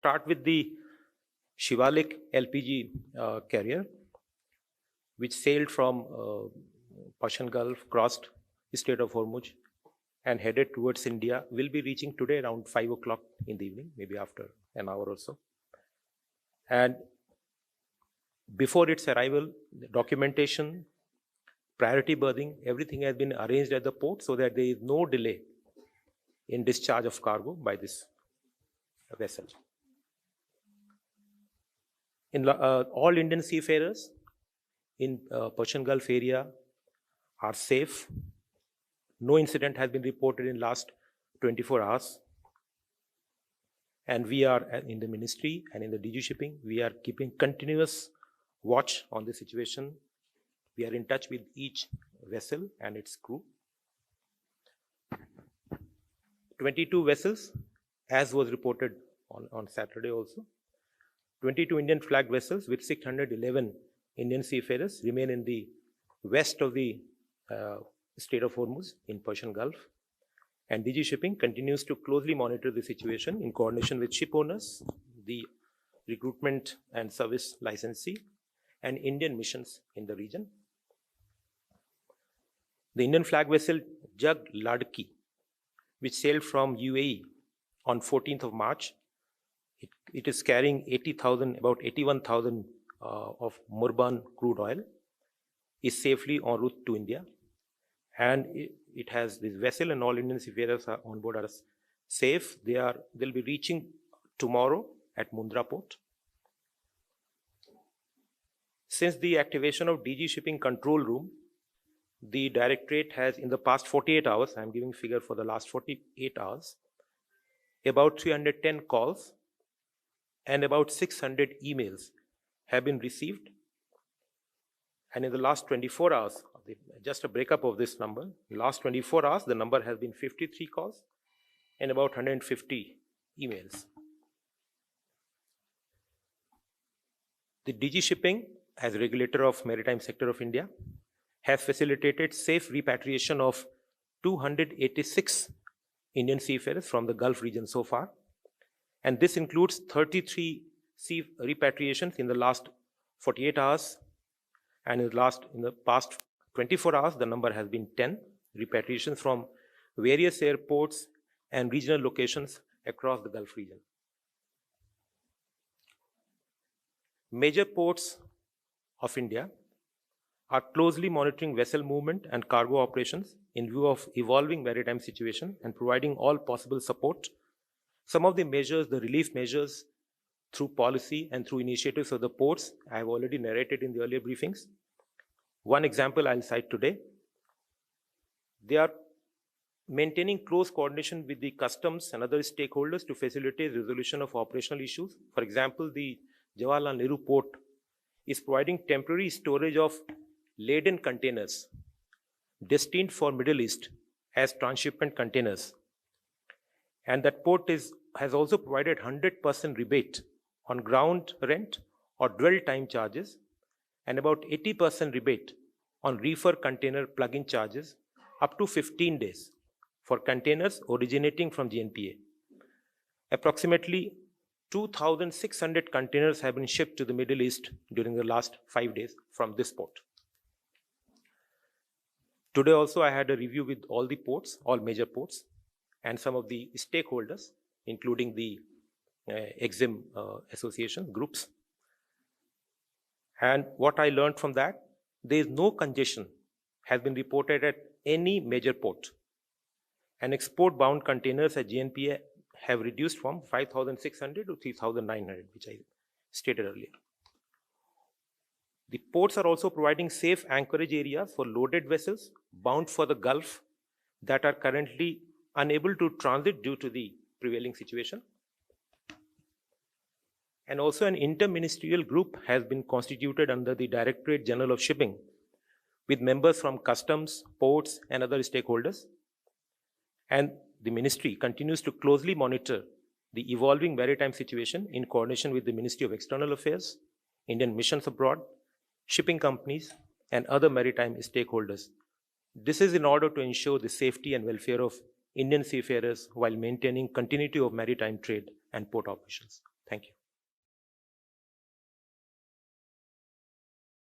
start with the Shivalik LPG carrier, which sailed from Persian Gulf, crossed the Strait of Hormuz, and headed towards India, will be reaching today around 5 o'clock in the evening, maybe after an hour or so. And before its arrival, the documentation, priority berthing, everything has been arranged at the port so that there is no delay in discharge of cargo by this vessel. All Indian seafarers in Persian Gulf area are safe. No incident has been reported in last 24 hours. And we are in the ministry and in the DG shipping, we are keeping continuous watch on the situation. We are in touch with each vessel and its crew. 22 vessels, as was reported on Saturday also. 22 Indian flagged vessels with 611 Indian seafarers remain in the west of the Strait of Hormuz in Persian Gulf. And DG Shipping continues to closely monitor the situation in coordination with ship owners, the recruitment and service licensee, and Indian missions in the region. The Indian flag vessel Jug Ladi, which sailed from UAE on 14th of March, it is carrying 80,000, about 81,000 of Murban crude oil, is safely en route to India. And it has this vessel, and all Indian seafarers are on board are safe. They'll be reaching tomorrow at Mundra port. Since the activation of DG Shipping Control Room, the Directorate has, in the past 48 hours, I'm giving figure for the last 48 hours, about 310 calls and about 600 emails have been received. And in the last 24 hours, just a breakup of this number, in the last 24 hours, the number has been 53 calls and about 150 emails. The DG Shipping, as regulator of maritime sector of India, has facilitated safe repatriation of 286 Indian seafarers from the Gulf region so far. And this includes 33 sea repatriations in the last 48 hours. And in the past 24 hours, the number has been 10 repatriations from various airports and regional locations across the Gulf region. Major ports of India are closely monitoring vessel movement and cargo operations in view of evolving maritime situation and providing all possible support. Some of the measures, the relief measures through policy and through initiatives of the ports, I have already narrated in the earlier briefings. One example I'll cite today. They are maintaining close coordination with the customs and other stakeholders to facilitate resolution of operational issues. For example, the Jawaharlal Nehru Port is providing temporary storage of laden containers destined for Middle East as transshipment containers. And that port has also provided 100% rebate on ground rent or dwell time charges and about 80% rebate on reefer container plug-in charges up to 15 days for containers originating from GNPA. Approximately 2,600 containers have been shipped to the Middle East during the last 5 days from this port. Today also I had a review with all the ports, all major ports, and some of the stakeholders, including the EXIM association groups. And what I learned from that, there is no congestion has been reported at any major port. And export-bound containers at GNPA have reduced from 5,600 to 3,900, which I stated earlier. The ports are also providing safe anchorage areas for loaded vessels bound for the Gulf that are currently unable to transit due to the prevailing situation. And also an interministerial group has been constituted under the Directorate General of Shipping with members from customs, ports, and other stakeholders. And the ministry continues to closely monitor the evolving maritime situation in coordination with the Ministry of External Affairs, Indian missions abroad, shipping companies, and other maritime stakeholders. This is in order to ensure the safety and welfare of Indian seafarers while maintaining continuity of maritime trade and port operations. Thank you.